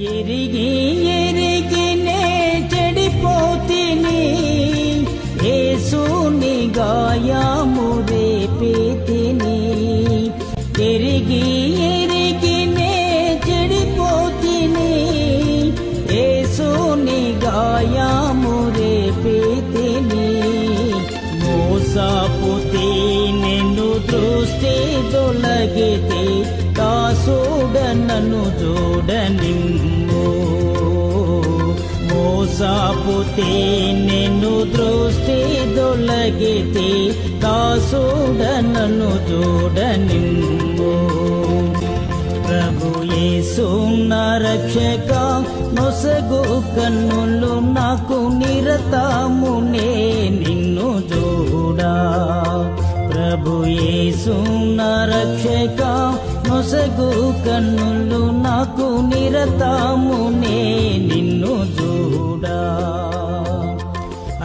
ఎరిగి ఎరిగినే చెడిపోతిని, యేసుని గాయము రేపితిని. ఎరిగి ఎరిగినే చెడిపోతిని, యేసుని గాయము రేపితిని. మోసపోతే నిన్ను దృష్టి తొలగితే, దాసుడ నన్ను చూడనిమ్ము. మోసపోతే నిన్ను దృష్టి తొలగితే, దాసుడ నన్ను చూడనిమ్ము. ప్రభు యేసు నా రక్షక, నొసగు కన్నులు నాకు నిరతమునే నిన్ను చూడా. ప్రభు యేసు నా రక్షక, నొసగు కన్నులు నాకు నిరతమునే నిన్ను చూడా.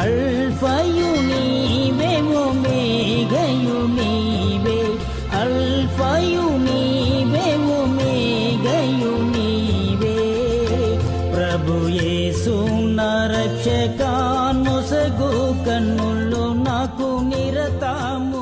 అల్ఫయు నీవే, ఒమేగయు నీవే, అల్ఫయు నీవే, ఒమేగయు నీవే. ప్రభు యేసు నా రక్షక, నొసగు కన్నులు నాకు నిరతము